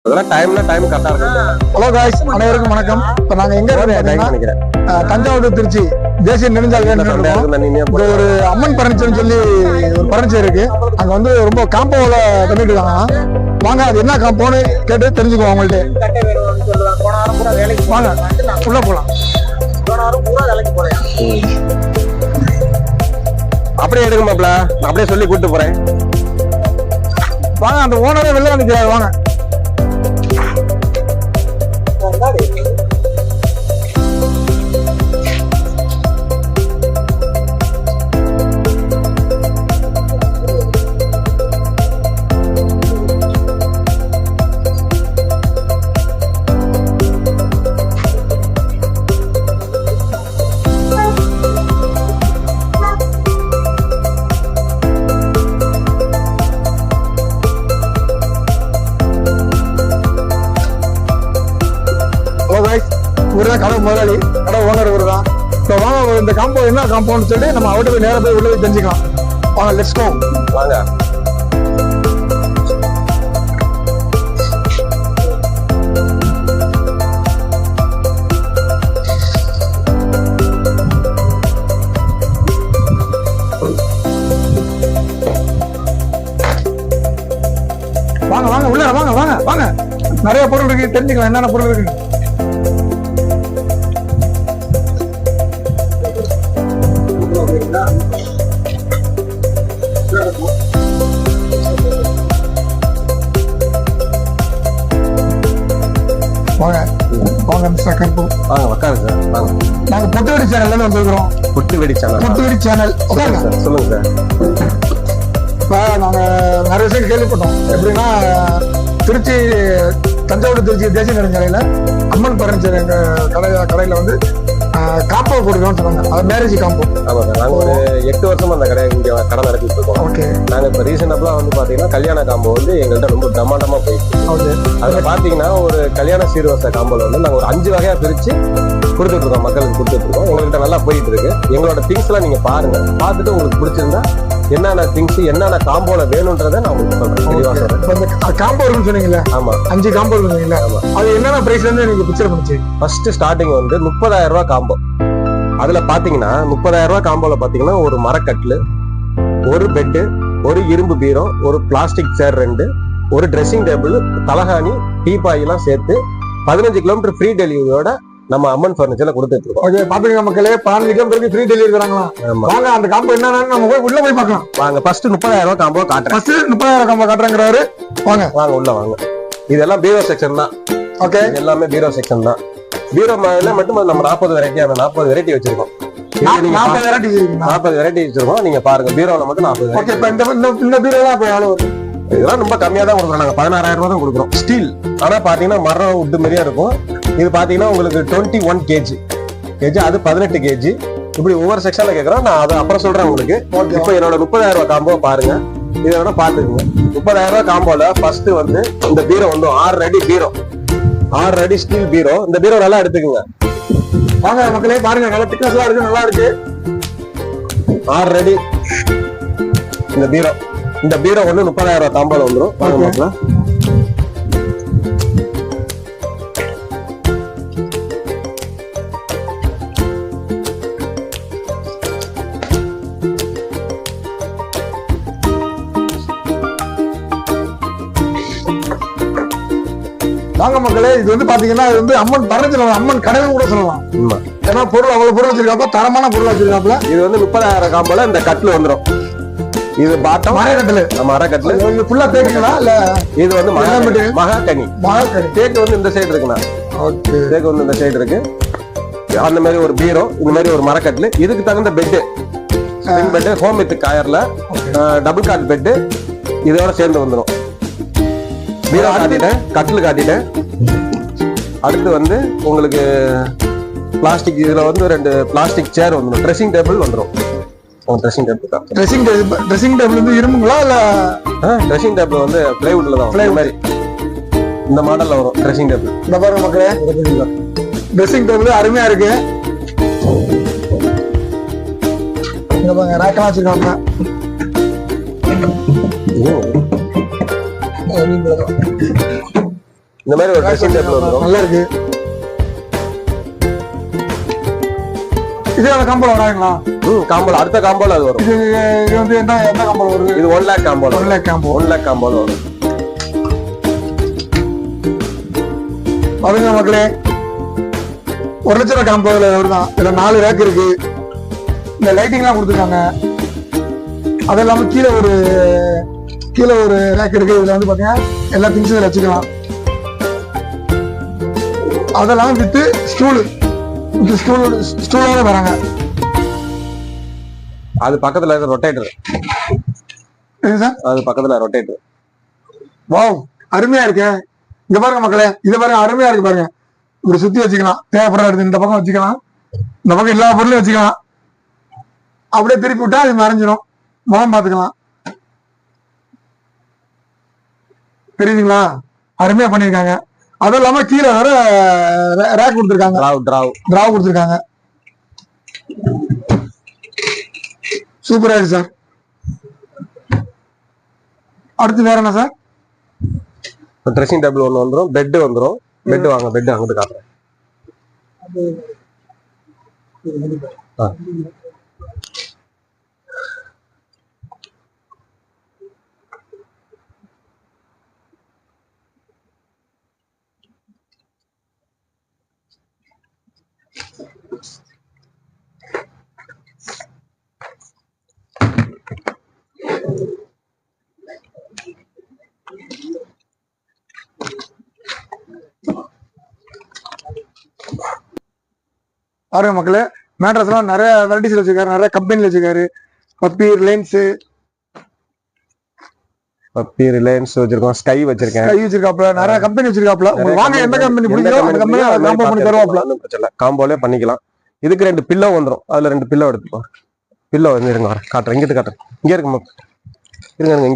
Time கரெக்டா இருக்கும். Hello guys, அனைவருக்கும் வணக்கம். இப்போ நாங்க எங்க இருக்கோம்? தஞ்சாவூர் திருச்சி தேசிய நெடுஞ்சாலை ஒரு அம்மன் பர்னிச்சர்னு சொல்லி ஒரு பர்னிச்சர் இருக்கு. அங்க வந்து ரொம்ப காம்போல பண்ணிட்டு இருக்காங்க. வாங்க, அது என்ன காம்போன்னு கேட்டு தெரிஞ்சுக்குவோம் அவங்கள்ட்ட. வாங்க உள்ள போலாம். அப்படியே எடுங்க மாப்ள, அப்படியே சொல்லி கூட்டு போறேன். வாங்க, அந்த ஓனரே வெளில வந்துக்கிறாரு. வாங்க. இவருதான் கடை முதலாளி, கடை ஓனர் இவருதான். இப்போ வாங்க, இந்த காம்போ என்ன காம்பவுண்ட் சொல்லி நம்ம அவர்கிட்ட போய் நேராக போய் உள்ள போய் தெரிஞ்சுக்கலாம். வாங்க, லெட்ஸ் கோ. வாங்க. வாங்க வாங்க உள்ள வாங்க வாங்க வாங்க. நிறைய பொருள் இருக்கு, தெரிஞ்சுக்கலாம் என்னென்ன பொருள் இருக்கு. வாங்க வாங்க மிஸ்டர் கருப்பு, வாங்க உட்காருங்க. வாங்க, நாங்க பொட்டுவெடி சேனல்ல வந்துருக்கிறோம். பொட்டுவெடி சேனல். பொட்டுவெடி சேனல். சொல்லுங்க சார், சொல்லுங்க சார். இப்போ நாங்க நிறைய விஷயம் கேள்விப்பட்டோம். எப்படின்னா, திருச்சி தஞ்சாவூர் திருச்சி தேசிய நெடுஞ்சாலையில அம்மன் பர்னிச்சர் எங்க கடையில வந்து காம்போ கொடுக்கணும்னு சொன்னாங்க. அது மேரேஜ் காம்போ. ஆமா சார், நாங்க ஒரு 8 வருஷமா அந்த இங்க கடை நடத்திட்டு இருக்கோம். ஓகே. நாங்க இப்ப ரீசனபிளா வந்து பாத்தீங்கன்னா கல்யாண காம்போ வந்து எங்கள்கிட்ட ரொம்ப பிரம்மாண்டமா போயிட்டு. ஓகே. அதுல பாத்தீங்கன்னா ஒரு கல்யாண சீர்வரிசை காம்போல வந்து நாங்க ஒரு 5 வகையா பிரிச்சு கொடுத்துட்டு இருக்கோம், மக்களுக்கு கொடுத்துட்டு இருக்கோம். எங்கள்கிட்ட நல்லா போயிட்டு இருக்கு. எங்களோட திங்ஸ் எல்லாம் நீங்க பாருங்க, பார்த்துட்டு உங்களுக்கு பிடிச்சிருந்தா என்னென்ன திங்ஸ் என்னென்ன காம்போல வேணும்ன்றதை நான் உங்களுக்கு சொல்றேன். தெளிவா சொல்றேன். காம்போ இருக்குன்னு சொன்னீங்களா? ஆமா, 5 காம்போ இருக்குங்களா? அது என்னென்ன பிரைஸ்ல இருந்து நீங்க பிக்சர் பண்ணுச்சு? ஃபர்ஸ்ட் ஸ்டார்டிங் வந்து 30,000 ரூபாய் காம்போ. அதுல பாத்தீங்கன்னா 30,000 ரூபாய் காம்போல பாத்தீங்கன்னா ஒரு மரக்கட்டில், ஒரு பெட்டு, ஒரு இரும்பு பீரோ, ஒரு பிளாஸ்டிக் சேர் 2, ஒரு ட்ரெஸ்ஸிங் டேபிள், தலகாணி, டீபாய் எல்லாம் சேர்த்து 15 கிலோமீட்டர் ஃப்ரீ டெலிவரியோட நம்ம அம்மன் பர்னிச்சர்ல கொடுத்துட்டு இருக்கோம். ஓகே, பாத்துங்க மக்களே, 15 கிலோமீட்டருக்கு ஃப்ரீ டெலிவரி தராங்களா? வாங்க, அந்த காம்போ என்னன்னு நம்ம போய் உள்ள போய் பார்க்கலாம். வாங்க, ஃபர்ஸ்ட் 30,000 ரூபாய் காம்போ காட்டுறேன். ஃபர்ஸ்ட் 30,000 காம்போ காட்டுறேங்கிறாரு. வாங்க வாங்க உள்ள வாங்க. இதெல்லாம் பீரோ செக்ஷன் தான். ஓகே, எல்லாமே பீரோ செக்ஷன் தான். பீரோ மட்டும் நம்ம 40 வெரைட்டி வச்சிருக்கோம். 40 வெரைட்டி வச்சிருக்கோம். நீங்க பாருங்க, பீரோல மட்டும் 40. ஓகே. இப்ப இந்த பீரோலாம் இப்ப எவ்வளவு வரும்? இதெல்லாம் ரொம்ப கம்மியா தான் கொடுக்குறோம். நாங்க 16,000 ரூபாய் தான் கொடுக்குறோம். ஸ்டீல், ஆனா பாத்தீங்கன்னா மரம் உட்டு மாதிரியா இருக்கும். இது பாத்தீங்கன்னா உங்களுக்கு 21 kg, அது 18 kg. இப்படி ஒவ்வொரு செக்ஷன்ல கேட்கறோம். நான் அதை அப்புறம் சொல்றேன் உங்களுக்கு. இப்போ என்னோட 30,000 ரூபாய் காம்போ பாருங்க. இதை வேணா பாத்துக்கோங்க. 30,000 ரூபாய் காம்போல ஃபர்ஸ்ட் வந்து இந்த பீரோ வந்து 6 அடி பீரோ, 6 அடி ஸ்டீல் பீரோ. இந்த பீரோ நல்லா எடுத்துக்குங்க. வாங்க மக்களே, பாருங்க, நல்ல திக்னஸா இருக்கு, நல்லா இருக்கு. 6 அடி இந்த பீரோ. இந்த பீரோ ஒண்ணு 30,000 ரூபாய் காம்போல வந்துடும். வாங்க மக்களே, இது வந்து பாத்தீங்கன்னா இது வந்து அம்மன் பர்னிச்சர், அம்மன் கடைன்னு கூட சொல்லலாம். ஏன்னா பொருள் அவ்வளவு பொருள் வச்சிருக்காப்ப, தரமான பொருள் வச்சிருக்காப்ல. இது வந்து 30,000 காம்போல இந்த கட்டில் வந்துடும். இது பாட்டம் மரக்கட்டில். மரக்கட்டில் இது ஃபுல்லா தேக்குங்களா இல்ல? இது வந்து மகாகனி. தேக்கு வந்து இந்த சைடு இருக்குண்ணா. ஓகே, தேக்கு வந்து இந்த சைடு இருக்கு. அந்த மாதிரி ஒரு பீரோ, இந்த மாதிரி ஒரு மரக்கட்டில். இதுக்கு தகுந்த பெட்டு, பெட்டு ஹோம் வித் காயர்ல டபுள் காட் பெட்டு இதோட சேர்ந்து வந்துடும். பீரோ காட்டிட்டேன், கட்டில் காட்டிட்டேன். அடுத்து வந்து உங்களுக்கு பிளாஸ்டிக், இதுல வந்து 2 பிளாஸ்டிக் சேர் வந்துடும். ட்ரெஸ்ஸிங் டேபிள் வந்துடும். ட்ரெஸ்ஸிங் டேபிள் வந்து இரும்புங்களா இல்ல? ட்ரெஸ்ஸிங் டேபிள் வந்து பிளைவுட்ல தான், பிளை மாதிரி இந்த மாடல்ல வரும் ட்ரெஸ்ஸிங் டேபிள். இந்த பாருங்க மக்களே, ட்ரெஸ்ஸிங் டேபிள் அருமையா இருக்கு. இங்க பாருங்க, ரேக்கெல்லாம் வச்சிருக்காங்க. இந்த மாதிரி ஒரு ட்ரெஸ்ஸிங் டேபிள் வந்துடும். நல்லா இருக்கு. இதே காம்போல வராங்களா? காம்போல அடுத்த காம்போல அது வரும். இது வந்து எந்த காம்போல வருது? இது 1 lakh காம்போல. 1 lakh combo. 1 lakh காம்போல வரும். பாருங்க மக்களே, 1 லட்ச ரூபாய் காம்போல வருதான். இதுல 4 ரேக் இருக்கு. இந்த லைட்டிங் எல்லாம் கொடுத்துருக்காங்க. அது இல்லாம கீழே ஒரு ரேக் இருக்கு. இதுல வந்து பாத்தீங்கன்னா எல்லா திங்ஸும் வச்சுக்கலாம். அதெல்லாம் வித்து ஸ்டூலோட வராங்க. அது பக்கத்துல இருக்க ரொட்டேட்டர். அது பக்கத்துல ரொட்டேட்டர். வாவ், அருமையா இருக்கு. இங்க பாருங்க மக்களே, இத பாருங்க, அருமையா இருக்கு பாருங்க. இப்படி சுத்தி வச்சுக்கலாம். தேவைப்படுற இடத்துல இந்த பக்கம் வச்சுக்கலாம், இந்த பக்கம் எல்லா பொருளையும் வச்சுக்கலாம். அப்படியே திருப்பி விட்டா அது மறைஞ்சிடும். முகம் பாத்துக்கலாம். தெரியுதுங்களா? அருமையா பண்ணிருக்காங்க. அதுவும் இல்லாம கீழே வேற ரேக் கொடுத்துருக்காங்க. டிராவ் கொடுத்துருக்காங்க. சூப்பரா இருக்கு சார். அடுத்து வேற என்ன சார்? ட்ரெஸ்ஸிங் டேபிள் ஒன்று வந்துடும். பெட் வந்துடும். பெட் வாங்க, பெட் அங்கிட்டு காட்டுறேன். பாருங்க மக்களே, மேட்ரஸ் எல்லாம் நிறைய வெரைட்டிஸ்ல வச்சிருக்காரு, நிறைய கம்பெனில வச்சிருக்காரு. பப்பி, ரிலையன்ஸ் வச்சிருக்கோம். ஸ்கை வச்சிருக்காப்ல. நிறைய கம்பெனி வச்சிருக்காப்ல. வாங்க, எந்த கம்பெனி பிடிக்குதோ அந்த கம்பெனி காம்போ பண்ணி தருவாப்ல. காம்போலே பண்ணிக்கலாம். இதுக்கு 2 பில்லோ வந்துடும். அதுல 2 பில்லோ எடுத்துப்போம். பில்லோ வந்து இருங்க, காட்டுறேன். இங்கிட்டு காட்டுறேன். இங்க இருக்கு, இங்க இருக்கு.